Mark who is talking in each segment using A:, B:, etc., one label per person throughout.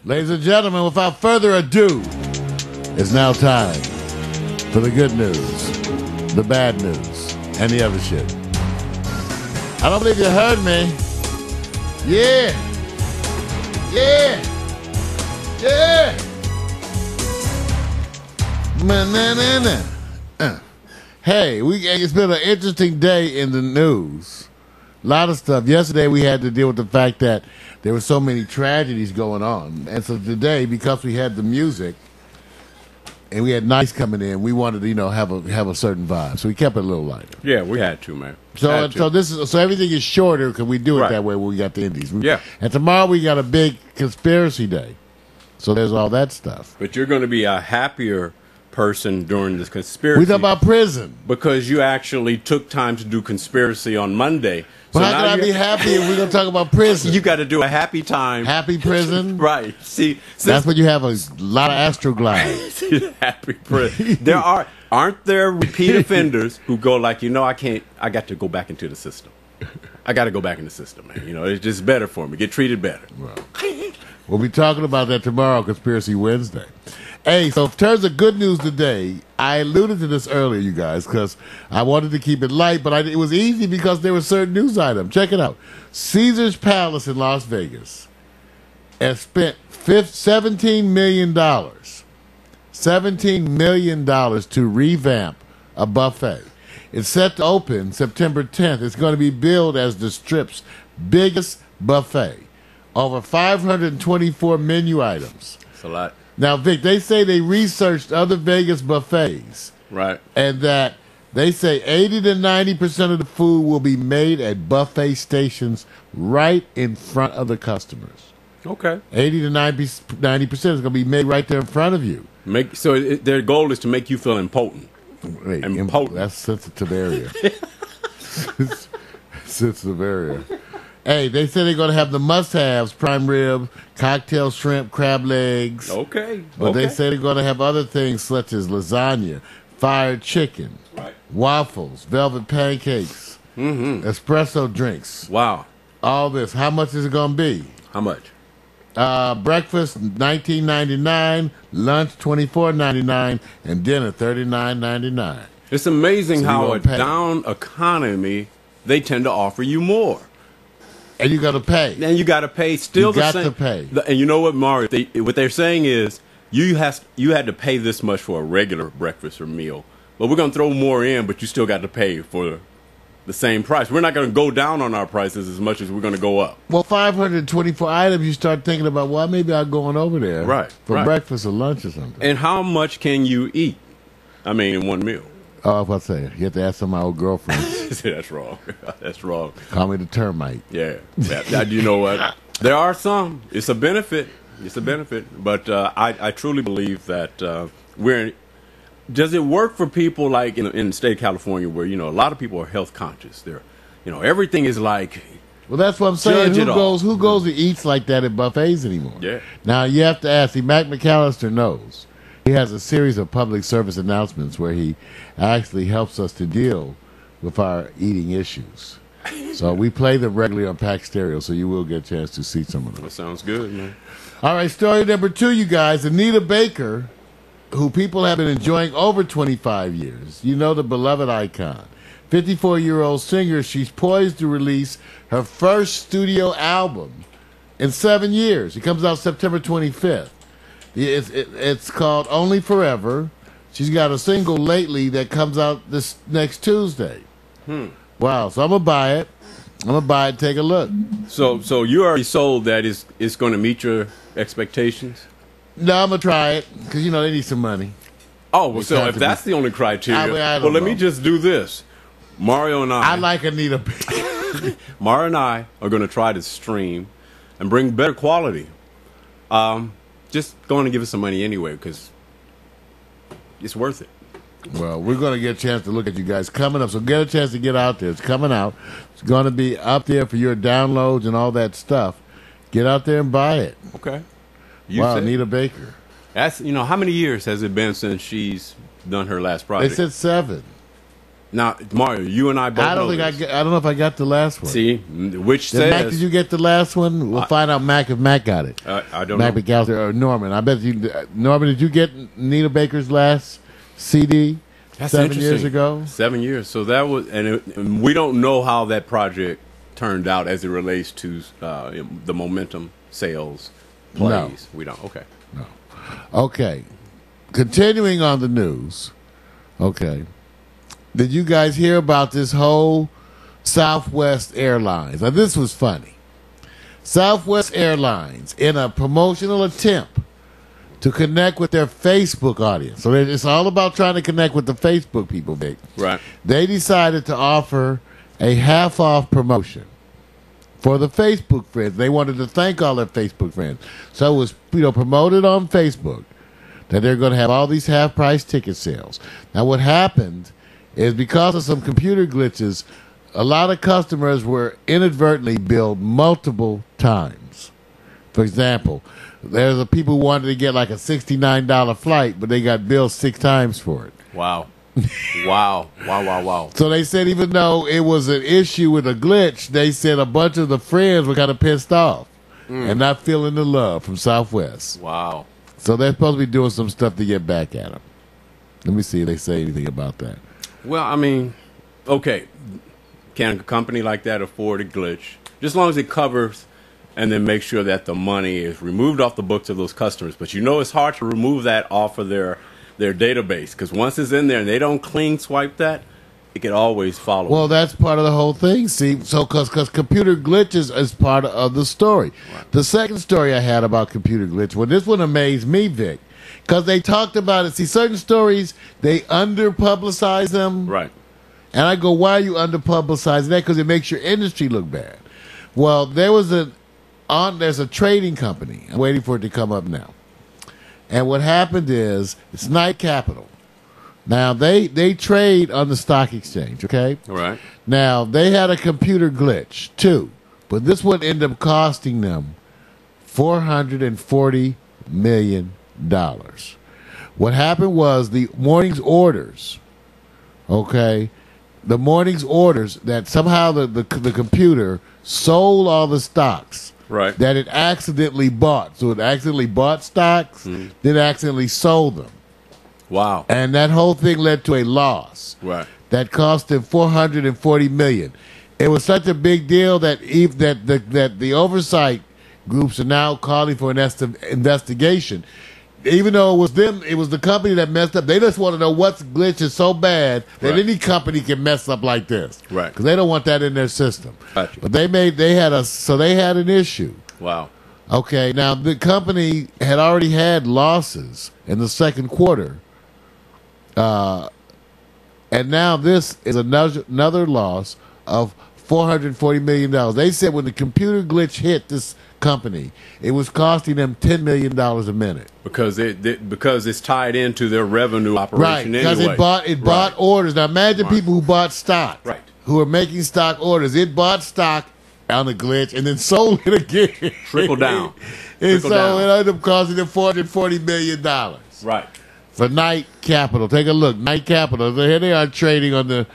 A: Ladies and gentlemen, without further ado, it's now time for the good news, the bad news, and the other shit. I don't believe you heard me. Yeah. Yeah. Yeah. Hey, it's been an interesting day in the news. A lot of stuff. Yesterday we had to deal with the fact that there were so many tragedies going on. And so today, because we had the music and we had nights coming in, we wanted to, have a certain vibe. So we kept it a little lighter.
B: Yeah, we had to, man.
A: So everything is shorter because we do it that way when we got the indies.
B: Yeah.
A: And tomorrow we got a big conspiracy day. So there's all that stuff.
B: But you're going to be a happier person during this conspiracy.
A: We talk about prison.
B: Because you actually took time to do conspiracy on Monday.
A: Well, how can I be happy if we're going to talk about prison?
B: You got to do a happy time.
A: Happy prison?
B: Right. See,
A: that's when you have a lot of Astroglide.
B: Happy prison. Aren't there repeat offenders who go like, I got to go back into the system. I got to go back in the system, man. It's just better for me. Get treated better.
A: We'll be talking about that tomorrow, Conspiracy Wednesday. Hey, so in terms of good news today, I alluded to this earlier, you guys, because I wanted to keep it light, but it was easy because there were certain news items. Check it out. Caesars Palace in Las Vegas has spent $17 million. $17 million to revamp a buffet. It's set to open September 10th. It's going to be billed as the Strip's biggest buffet. Over 524 menu items.
B: That's a lot.
A: Now, Vic, they say they researched other Vegas buffets.
B: Right.
A: And that they say 80 to 90% of the food will be made at buffet stations right in front of the customers.
B: Okay.
A: 80 to 90% is going to be made right there in front of you.
B: Their goal is to make you feel impotent.
A: Wait, impotent. That's sensitive area. Sensitive area. Hey, they say they're going to have the must-haves, prime rib, cocktail shrimp, crab legs.
B: Okay.
A: But they say they're going to have other things such as lasagna, fried chicken, waffles, velvet pancakes, espresso drinks.
B: Wow.
A: All this. How much is it going to be?
B: How much?
A: Breakfast, $19.99, lunch, $24.99, and dinner, $39.99.
B: It's amazing how a down economy, they tend to offer you more.
A: And you got to pay.
B: And you got to pay still the same.
A: You got to pay.
B: And you know what, Mario? What they're saying is you had to pay this much for a regular breakfast or meal. But we're going to throw more in, but you still got to pay for the same price. We're not going to go down on our prices as much as we're going to go up.
A: Well, 524 items, you start thinking about, well, maybe I'll go on over there for breakfast or lunch or something.
B: And how much can you eat? I mean, in one meal.
A: Oh, if I say, you have to ask some of my old girlfriends.
B: That's wrong. That's wrong.
A: Call me the termite.
B: Yeah. You know what? There are some. It's a benefit. It's a benefit. But I truly believe that does it work for people like in the state of California where, a lot of people are health conscious? They're, everything is like.
A: Well, that's what I'm saying. Who goes and eats like that at buffets anymore?
B: Yeah.
A: Now, you have to ask. Mac McAllister knows. He has a series of public service announcements where he actually helps us to deal with our eating issues. So we play them regularly on Pack Stereo, so you will get a chance to see some of them.
B: That sounds good, man.
A: All right, story number 2, you guys. Anita Baker, who people have been enjoying over 25 years. The beloved icon. 54-year-old singer, she's poised to release her first studio album in 7 years. It comes out September 25th. It's called Only Forever. She's got a single lately that comes out this next Tuesday. Wow, so I'm going to buy it. Take a look.
B: So you already sold that it's going to meet your expectations?
A: No, I'm going to try it because, they need some money.
B: Oh, well, so if that's the only criteria, let me just do this. Mario and I
A: like Anita Baker.
B: Mario and I are going to try to stream and bring better quality. Just going to give us some money anyway because it's worth it.
A: Well, we're going to get a chance to look at you guys coming up, so get a chance to get out there. It's coming out. It's going to be up there for your downloads and all that stuff. Get out there and buy it.
B: Okay.
A: Wow, Anita Baker.
B: That's how many years has it been since she's done her last project?
A: They said 7.
B: Now, Mario, you and I both.
A: I don't
B: know
A: think
B: this.
A: I don't know if I got the last one.
B: See, which
A: Mac,
B: says
A: did you get the last one? We'll find out Mac if Mac got it.
B: I don't
A: Mac
B: know.
A: McAllister or Norman. I bet you. Norman, did you get Nita Baker's last CD?
B: That's
A: 7
B: interesting.
A: years ago.
B: 7 years. So that was, and we don't know how that project turned out as it relates to the momentum sales plays.
A: No.
B: We don't. Okay.
A: Okay. Continuing on the news. Okay. Did you guys hear about this whole Southwest Airlines? Now, this was funny. Southwest Airlines, in a promotional attempt to connect with their Facebook audience. So it's all about trying to connect with the Facebook people, Vic.
B: Right.
A: They decided to offer a half-off promotion for the Facebook friends. They wanted to thank all their Facebook friends. So it was, promoted on Facebook that they're going to have all these half-price ticket sales. Now, what happened is because of some computer glitches, a lot of customers were inadvertently billed multiple times. For example, there's a people who wanted to get like a $69 flight, but they got billed 6 times for it.
B: Wow. Wow.
A: So they said even though it was an issue with a glitch, they said a bunch of the friends were kind of pissed off and not feeling the love from Southwest.
B: Wow.
A: So they're supposed to be doing some stuff to get back at them. Let me see if they say anything about that.
B: Well, I mean, okay. Can a company like that afford a glitch? Just as long as it covers and then make sure that the money is removed off the books of those customers. But it's hard to remove that off of their database, because once it's in there and they don't clean swipe that, it can always follow.
A: Well, that's part of the whole thing. See, so because computer glitches is part of the story. Right. The second story I had about computer glitch, well, this one amazed me, Vic, because they talked about it. See, certain stories, they under-publicize them.
B: Right.
A: And I go, why are you under-publicizing that? Because it makes your industry look bad. Well, there's a trading company. I'm waiting for it to come up now. And what happened is, it's Knight Capital. Now, they trade on the stock exchange, okay?
B: All right.
A: Now, they had a computer glitch, too. But this one ended up costing them $440 million. What happened was the morning's orders, okay? The morning's orders that somehow the computer sold all the stocks.
B: Right.
A: That it accidentally bought. So it accidentally bought stocks, then accidentally sold them.
B: Wow.
A: And that whole thing led to a loss.
B: Right.
A: That cost them $440 million. It was such a big deal that that the oversight groups are now calling for an investigation. Even though it was them, it was the company that messed up. They just want to know what's glitch is so bad that any company can mess up like this.
B: Right.
A: Because they don't want that in their system.
B: Gotcha.
A: But they had an issue.
B: Wow.
A: Okay, now the company had already had losses in the second quarter. And now this is another loss of $440 million. They said when the computer glitch hit this company, it was costing them $10 million a minute.
B: Because it's tied into their revenue operation
A: Right, because
B: anyway.
A: it bought orders. Now imagine people who bought stock.
B: Right.
A: Who are making stock orders. It bought stock on the glitch and then sold it again.
B: Trickle down.
A: And
B: Trickle
A: so
B: down.
A: it ended up costing them $440 million.
B: Right.
A: For Knight Capital. Take a look. Knight Capital. Here they are trading on the,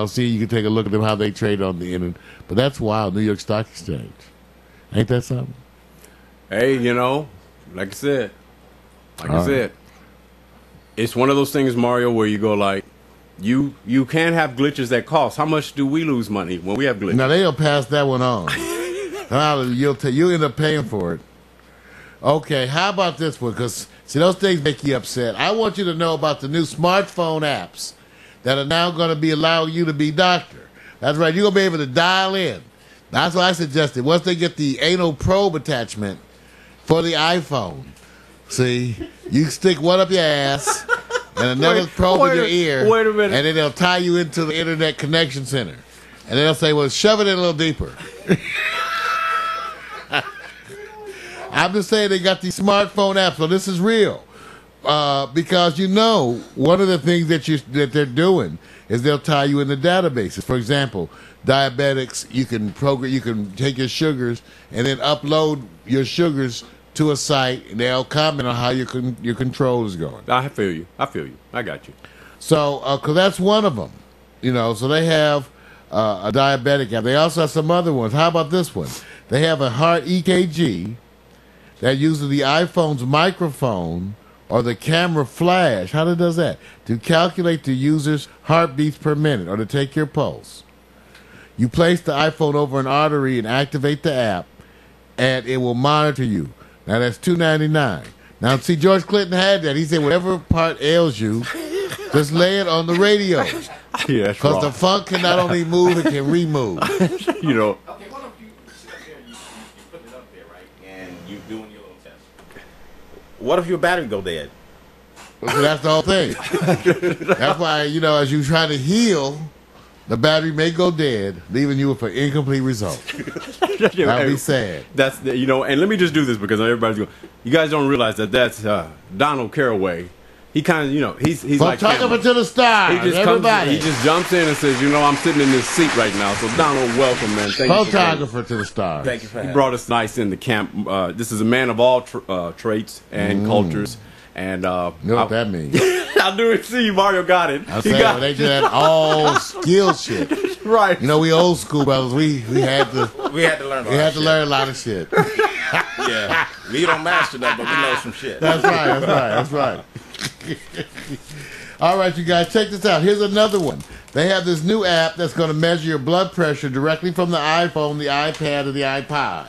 A: see, you can take a look at them, how they trade on the internet. But that's wild. New York Stock Exchange. Ain't that something?
B: Hey, like I said, it's one of those things, Mario, where you go like, you can't have glitches that cost. How much do we lose money when we have glitches?
A: Now, they'll pass that one on. You'll end up paying for it. Okay, how about this one? Because, see, those things make you upset. I want you to know about the new smartphone apps that are now going to be allowing you to be doctor. That's right. You're going to be able to dial in. That's what I suggested. Once they get the anal probe attachment for the iPhone, see, you stick one up your ass and another probe in your ear.
B: Wait a minute.
A: And then they'll tie you into the Internet Connection Center. And they'll say, well, shove it in a little deeper. I'm just saying they got these smartphone apps, so this is real. Because one of the things that they're doing is they'll tie you in the databases. For example, diabetics, you can take your sugars and then upload your sugars to a site, and they'll comment on how your control is going.
B: I feel you. I got you.
A: So, because that's one of them. You know, so they have a diabetic app. They also have some other ones. How about this one? They have a heart EKG that uses the iPhone's microphone or the camera flash. How does that? To calculate the user's heartbeats per minute or to take your pulse. You place the iPhone over an artery and activate the app, and it will monitor you. Now, that's $2.99. Now, see, George Clinton had that. He said, whatever part ails you, just lay it on the radio.
B: Yeah, that's
A: Because
B: wrong.
A: the funk can not only move, it can remove.
B: You know,
C: Okay, what if you sit up there, you put it up there, right? And you doing your little test. What if your battery go dead?
A: So that's the whole thing. That's why, you know, as you try to heal, the battery may go dead, leaving you with an incomplete result. That'd be sad.
B: that's the, you know. And let me just do this because everybody's going. You guys don't realize that that's Donald Caraway. He kind of, you know, he's like
A: Photographer
B: Cameron.
A: to the stars,
B: He just
A: everybody.
B: he just jumps in and says, you know, I'm sitting in this seat right now. So Donald, welcome, man. Thank you.
A: Photographer to the stars.
C: Thank you for
B: He
C: having
B: brought us nice in the camp. This is a man of all traits and cultures. And
A: You know what that means.
B: I do see you, Mario got it.
A: I'm
B: He
A: saying,
B: got
A: when they did that all skill shit.
B: it. Right.
A: You know, we old school brothers. We had to
C: We had to learn.
A: we had to learn a lot of shit.
C: Yeah, we don't master that, but we know some shit.
A: That's right. That's right. All right, you guys, check this out. Here's another one. They have this new app that's going to measure your blood pressure directly from the iPhone, the iPad, or the iPod.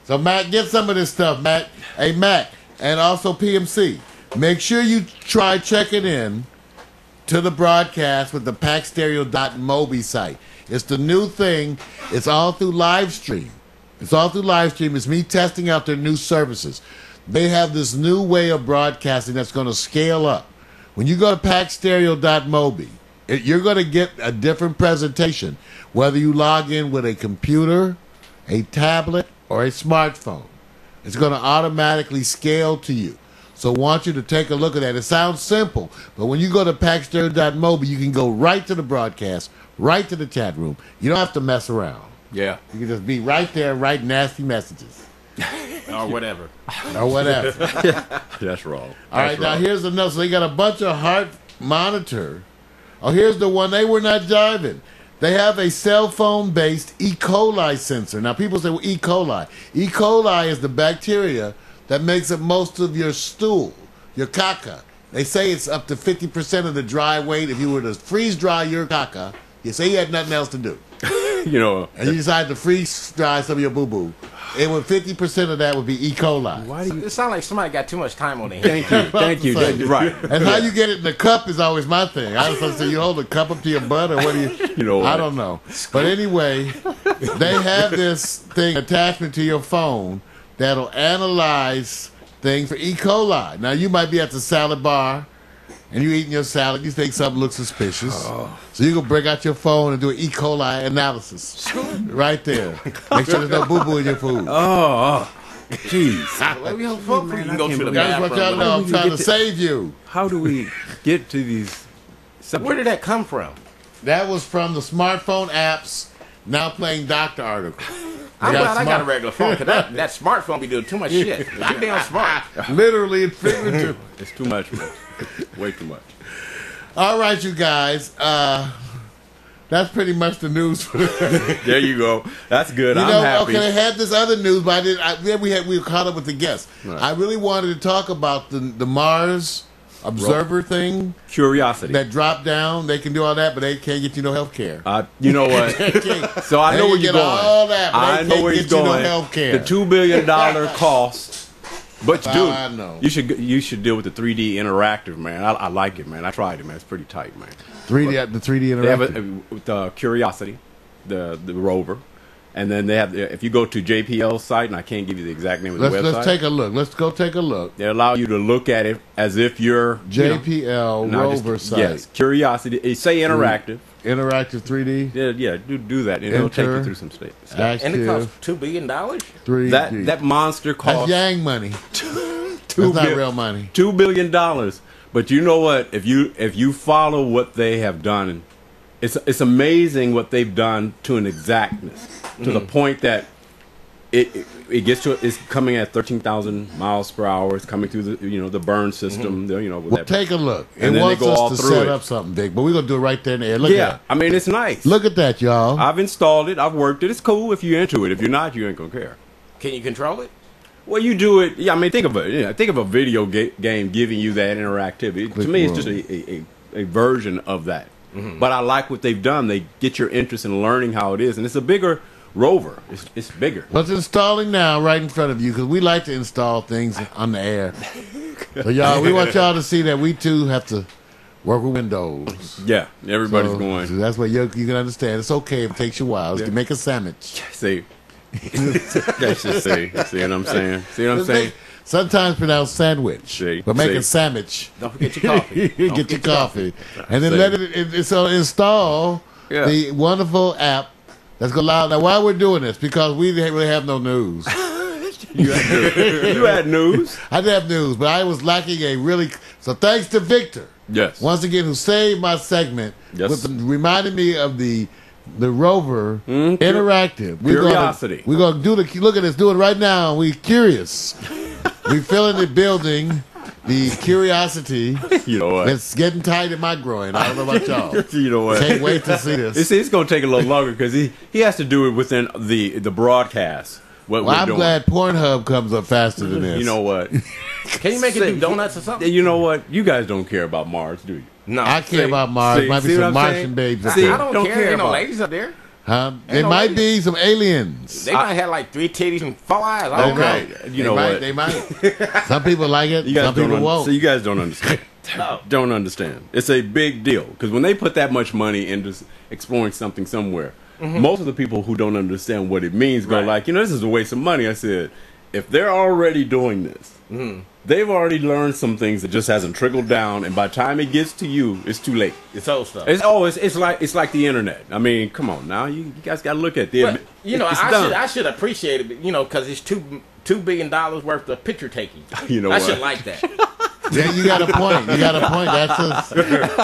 A: So, Mac, get some of this stuff, Mac. Hey, Mac, and also PMC. Make sure you try checking in to the broadcast with the packstereo.mobi site. It's the new thing. It's all through live stream. It's me testing out their new services. They have this new way of broadcasting that's going to scale up. When you go to packstereo.mobi, you're going to get a different presentation, whether you log in with a computer, a tablet, or a smartphone. It's going to automatically scale to you. So I want you to take a look at that. It sounds simple, but when you go to packstereo.mobi, you can go right to the broadcast, right to the chat room. You don't have to mess around.
B: Yeah.
A: You can just be right there and write nasty messages
C: Or whatever.
A: or whatever.
B: That's wrong.
A: All right, now here's another. So they got a bunch of heart monitor. Oh, here's the one. They were not jiving. They have a cell phone based E. coli sensor. Now, people say, well, E. coli. E. coli is the bacteria that makes up most of your stool, your caca. They say it's up to 50% of the dry weight. If you were to freeze dry your caca, you say you had nothing else to do,
B: You know.
A: and you decided to freeze dry some of your boo boo, it would 50% of that would be E. coli.
B: Why do you?
C: It sounds like somebody got too much time on their hands.
B: Thank you.
A: Say.
B: Right.
A: And how you get it in the cup is always my thing. I was supposed to say, you hold the cup up to your butt, or what do you?
B: You know what?
A: I don't know. But anyway, they have this thing attachment to your phone that'll analyze things for E. coli. Now you might be at the salad bar and you eating your salad. You think something looks suspicious, so you can break out your phone and do an E. coli analysis right there. Make sure there's no boo boo in your food.
B: Jeez.
C: Well, hopefully you can go to the
A: That's what y'all
C: bathroom.
A: know. I'm
B: you
A: trying
B: get
A: to
B: to-
A: save you.
B: How do we get to these?
C: Where did that come from?
A: That was from the smartphone apps now playing doctor articles.
C: I'm
A: They
C: glad I got a
A: smart-
C: regular phone, because that smartphone be doing too much shit. I'm damn smart.
A: Literally and figuratively.
B: It's too much, man. Way too much.
A: All right, you guys. That's pretty much the news for today.
B: There you go. That's good. I'm happy.
A: okay, they had this other news, but then we were caught up with the guests.
B: Right.
A: I really wanted to talk about the Mars observer thing
B: Curiosity.
A: that dropped down. They can do all that, but they can't get you no health care.
B: You know what? So I
A: They
B: know
A: can
B: where you're
A: get
B: going.
A: all that, but
B: I
A: they
B: know
A: can't
B: where
A: get
B: he's
A: you no
B: going.
A: healthcare.
B: The $2 billion cost. But dude,
A: I know.
B: you should deal with the 3D interactive, man. I like it, man. I tried it, man. It's pretty tight, man.
A: 3D, the 3D
B: They have
A: interactive.
B: the Curiosity, the rover, and then they have. If you go to JPL's site, and I can't give you the exact name of the website.
A: Let's take a look. Let's go take a look.
B: They allow you to look at it as if you're
A: JPL rover site.
B: Yes, Curiosity. It say interactive.
A: Interactive 3D.
B: Yeah, do that, and it'll take you
A: Enter.
B: through some stuff.
C: And it costs
A: Active
C: $2 billion?
A: 3D.
B: That monster
A: That's
B: cost
A: Yang money. That's not real money.
B: $2 billion. But you know what? If you follow what they have done, it's amazing what they've done to an exactness, to the point that it gets to it's coming at 13,000 miles per hour. It's coming through the burn system. With
A: Well,
B: that.
A: take a look.
B: And
A: It
B: then they
A: wants
B: go all
A: us to
B: through
A: set
B: it.
A: up something big, but we're gonna do it right there in the air. Look
B: Yeah,
A: at
B: I mean it's nice.
A: look at that, y'all.
B: I've installed it. I've worked it. It's cool if you're into it. If you're not, you ain't gonna care.
C: Can you control it?
B: Well, you do it. Yeah, I mean, think of a video game giving you that interactivity. To me, it's just a version of that. But I like what they've done. They get your interest in learning how it is, and it's a bigger rover. It's bigger.
A: What's installing now right in front of you, because we like to install things on the air. So, y'all, we want y'all to see that we, too, have to work with Windows.
B: Yeah, everybody's
A: So
B: going.
A: that's what you can understand. It's okay if it takes you a while. You can make a sandwich.
B: See, that's just see what I'm saying. See what I'm saying?
A: Sometimes pronounced sandwich,
B: See,
A: but make
B: see.
A: a sandwich.
C: Don't forget your coffee.
A: Get your coffee, and then
B: See.
A: let it. So install
B: Yeah.
A: the wonderful app that's gonna allow. Now, why we're doing this? Because we didn't really have no news.
B: You had news.
A: I didn't have news, but I was lacking a really. So thanks to Victor,
B: Yes.
A: once again, who saved my segment,
B: Yes.
A: reminded me of the rover interactive.
B: Curiosity.
A: We're gonna do the look at this. Do it right now. We curious. We feeling it building. The curiosity.
B: You know what?
A: It's getting tight in my groin. I don't know about y'all.
B: You know what?
A: Can't wait to see this.
B: It's going to take a little longer because he has to do it within the broadcast. What
A: Well,
B: we're
A: I'm
B: doing.
A: glad Pornhub comes up faster than this.
B: You know what?
C: Can you make it do donuts or something?
B: You know what? You guys don't care about Mars, do you?
C: No.
A: I care about Mars.
B: see-
A: Might be
B: see what
A: some
B: I'm
A: Martian
B: saying?
A: babes up
B: See,
A: there.
C: I don't,
B: Don't
C: care.
B: care
C: Ain't no
B: about
C: ladies up there.
A: Huh? There
C: no
A: might
C: ladies.
A: be some aliens.
C: They might have like 3 titties and 4 eyes. I don't
B: Okay.
C: know.
B: You know what?
A: They might. Some people like it.
B: You guys
A: Some people
B: don't
A: won't.
B: So you guys don't understand. Don't understand. It's a big deal because when they put that much money into exploring something somewhere, most of the people who don't understand what it means go
C: Right.
B: like, this is a waste of money. I said, if they're already doing this, they've already learned some things that just hasn't trickled down, and by the time it gets to you, it's too late.
C: It's old stuff.
B: It's like the internet. I mean, come on now, you guys got to look at
C: But,
B: it's done.
C: I should appreciate it, because it's $2 billion worth of picture taking.
B: You know
C: I
B: what?
C: should like that.
A: Yeah, you got a point. You got a point.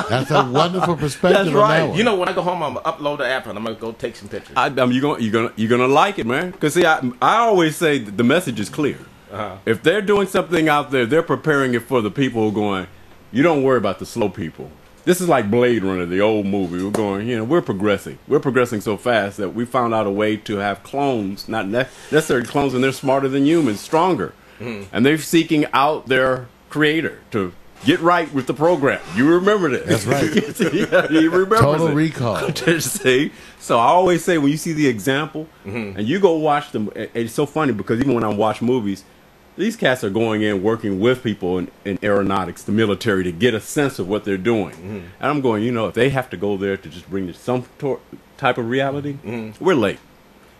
A: That's a wonderful perspective.
B: That's right.
A: On that one.
C: You know, when I go home, I'm gonna upload the app and I'm gonna go take some pictures.
B: You're gonna like it, man. Because see, I always say that the message is clear. If they're doing something out there, they're preparing it for the people who are going. You don't worry about the slow people. This is like Blade Runner, the old movie. We're going, we're progressing. We're progressing so fast that we found out a way to have clones, not necessarily clones, and they're smarter than humans, stronger, and they're seeking out their creator to get right with the program. You remember this?
A: That's right.
B: Yeah, he remembers
A: Total
B: it.
A: Recall.
B: See? So I always say when you see the example and you go watch them, it's so funny because even when I watch movies, these cats are going in working with people in aeronautics, the military, to get a sense of what they're doing. And I'm going, if they have to go there to just bring some type of reality, we're late.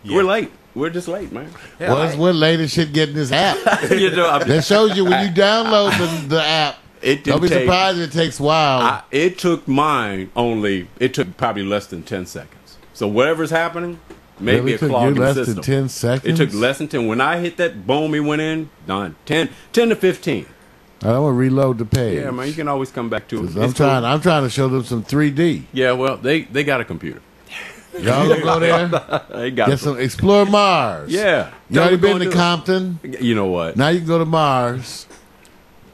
B: Yeah. We're late. We're just late, man.
A: Well, it's what latest shit getting this app.
B: I'm
A: That shows you when you download the app.
B: It
A: Don't be
B: didn't take-
A: surprised if it takes a while.
B: It took it took probably less than 10 seconds. So whatever's happening, maybe
A: Really
B: a
A: took you
B: clogging
A: less
B: system.
A: than 10 seconds?
B: It took less than 10. When I hit that boom, it went in, done. 10 to 15.
A: I'm gonna reload the page.
B: Yeah, man, you can always come back to it.
A: I'm trying to show them some 3D.
B: Yeah, well, they got a computer.
A: Y'all gonna go there?
B: They got
A: Get some Explore Mars.
B: Yeah.
A: You already been to
B: to
A: Compton.
B: You know what?
A: Now you can go to Mars.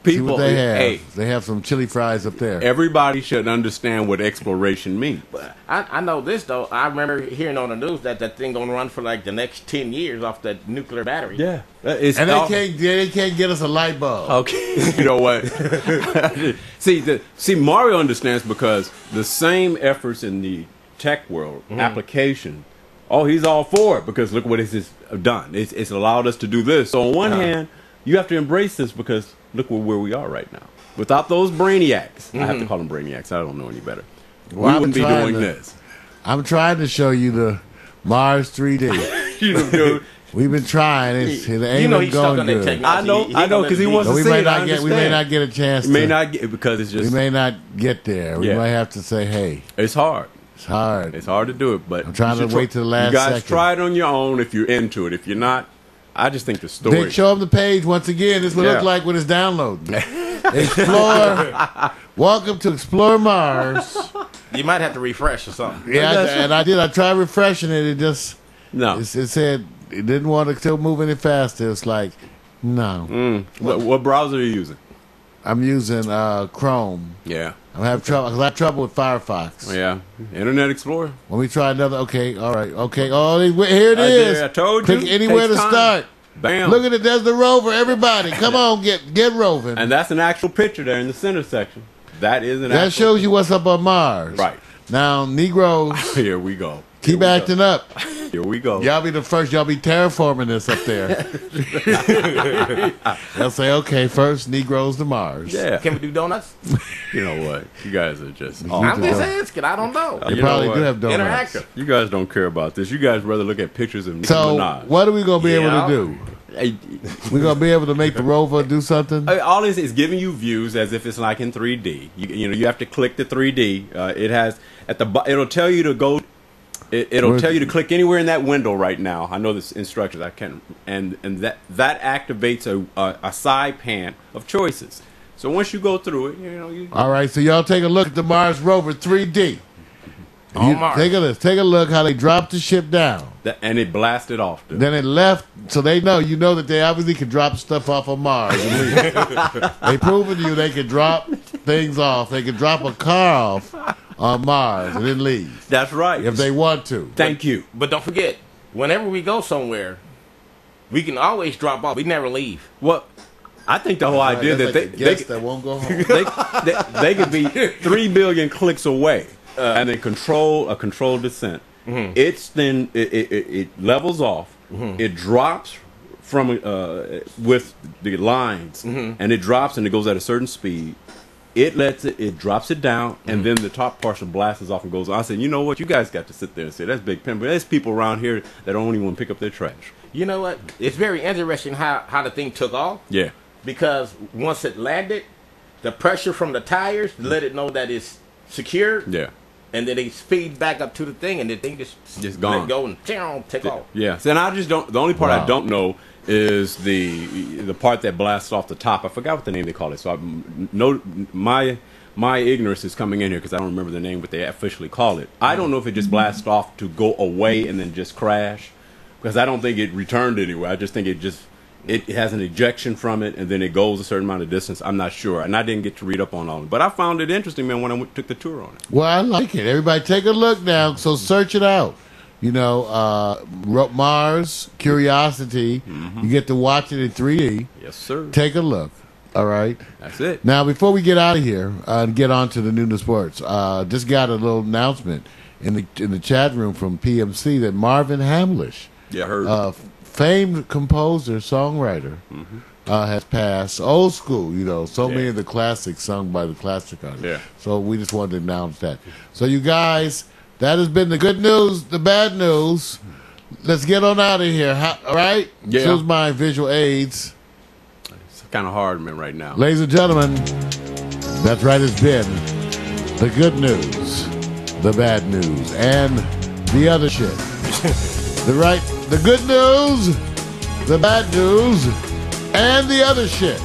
A: See
B: People,
A: what they have.
B: hey,
A: They have some chili fries up there.
B: everybody should understand what exploration means.
C: I know this though. I remember hearing on the news that thing gonna run for like the next 10 years off that nuclear battery.
B: Yeah.
A: And they can't get us a light bulb.
B: Okay, you know what? see, Mario understands because the same efforts in the tech world application. Oh, he's all for it because look what it's done. It's allowed us to do this. So on one hand, you have to embrace this because look where we are right now. Without those brainiacs, I have to call them brainiacs. I don't know any better.
A: Well,
B: we
A: I'm
B: wouldn't be
A: trying
B: doing
A: to-
B: this.
A: I'm trying to show you the Mars 3D.
B: You know, dude.
A: We've been trying. It ain't
C: You know
A: been
C: he's stuck
A: going
C: on that
A: good.
C: technology.
B: I know, 'cause he wants
A: So
B: to
A: we
B: see
A: may
B: it, I
A: not get. We may
B: understand.
A: not get a chance.
B: May
A: to,
B: not get because it's
A: We
B: just
A: may not get there. We
B: Yeah.
A: might have to say, "Hey,
B: it's hard.
A: it's hard."
B: It's hard to do it, but
A: I'm trying
B: you
A: to
B: should
A: wait till the last
B: You guys
A: second.
B: try it on your own if you're into it. If you're not, I just think the story.
A: Big, show them the page once again. This is what it
B: Yeah.
A: looks like when it's downloading. Explore. Welcome to Explore Mars.
C: You might have to refresh or something.
A: Yeah, and I did. I tried refreshing it. It just
B: No,
A: it said it didn't want to move any faster. It's like, no.
B: What browser are you using?
A: I'm using Chrome.
B: Yeah.
A: I have trouble with Firefox.
B: Yeah. Internet Explorer.
A: When we try another, okay, all right, okay. Oh, here it
B: Right
A: is.
B: there, I told you.
A: Pick anywhere to
B: Takes time.
A: start.
B: Bam.
A: Look at it. There's the rover. Everybody, come on, get roving.
B: And that's an actual picture there in the center section. That is an
A: That
B: actual
A: shows you what's up on Mars.
B: Right.
A: Now, Negroes,
B: Here we go.
A: keep acting up.
B: Here we go.
A: Y'all be the first. Y'all be terraforming this up there. They'll say, okay, first Negroes to Mars.
B: Yeah.
D: Can we do donuts?
B: You know what? You guys are just
D: I'm
B: awesome.
D: just asking. I don't know.
A: They
B: You know
A: probably
B: what?
A: do have donuts.
D: Interactive.
B: You guys don't care about this. You guys rather look at pictures of Nicki
A: So,
B: Minaj.
A: what are we going to be able
D: Yeah.
A: to do?
B: Hey,
A: We're going to be able to make the rover do something?
B: all this is giving you views as if it's like in 3D. You know, you have to click the 3D. It has at the it'll tell you to go. It'll
A: Where's-
B: tell you to click anywhere in that window right now. I know this instructions. I can't, and that activates a side pan of choices. So once you go through it, you know you.
A: All right, so y'all take a look at the Mars rover 3D.
D: On Mars.
A: Take a look how they dropped the ship down.
B: And it blasted off. Dude.
A: Then it left, so they know, that they obviously can drop stuff off on Mars. And leave. They proven to you they can drop things off. They can drop a car off on Mars and then leave
B: That's right.
A: if they want to.
B: Thank you.
D: But don't forget, whenever we go somewhere, we can always drop off. We never leave.
B: Well, I think the whole idea that
A: that won't go home.
B: they could be 3 billion clicks away and they control a controlled descent.
D: Mm-hmm.
B: It's then it levels off.
D: Mm-hmm.
B: It drops from with the lines,
D: Mm-hmm.
B: and it drops and it goes at a certain speed. It drops it down,
D: Mm-hmm.
B: and then the top portion blasts off and goes on. I said, you know what? You guys got to sit there and say that's Big Pimp. But there's people around here that don't even want to pick up their trash.
D: You know what? It's very interesting how the thing took off.
B: Yeah.
D: Because once it landed, the pressure from the tires let it know that it's secure.
B: Yeah.
D: And then they speed back up to the thing, and the thing just
B: gone.
D: let go and take off.
B: Yes, and I just don't. The only part
A: Wow.
B: I don't know is the part that blasts off the top. I forgot what the name they call it. So my ignorance is coming in here because I don't remember the name what they officially call it. I don't know if it just blasts off to go away and then just crash, because I don't think it returned anywhere. I just think it has an ejection from it and then it goes a certain amount of distance. I'm not sure, and I didn't get to read up on all of it. But I found it interesting, man, when I took the tour on it.
A: Well, I like it. Everybody take a look now. So search it out. Mars, Curiosity.
B: Mm-hmm.
A: You get to watch it in 3D.
B: Yes, sir.
A: Take a look. All right.
B: That's it.
A: Now, before we get out of here and get on to the Noon of Sports, just got a little announcement in the chat room from PMC that Marvin Hamlish,
B: Yeah, I heard.
A: famed composer, songwriter, has passed. Old school, so many
B: Yeah.
A: of the classics sung by the classic artists.
B: Yeah.
A: So we just wanted to announce that. So you guys, that has been the good news, the bad news. Let's get on out of here. All right?
B: Yeah.
A: Here's my visual aids.
B: It's kind of hard, man, right now.
A: Ladies and gentlemen, that's right, it's been the good news, the bad news, and the other shit. The good news, the bad news, and the other shit.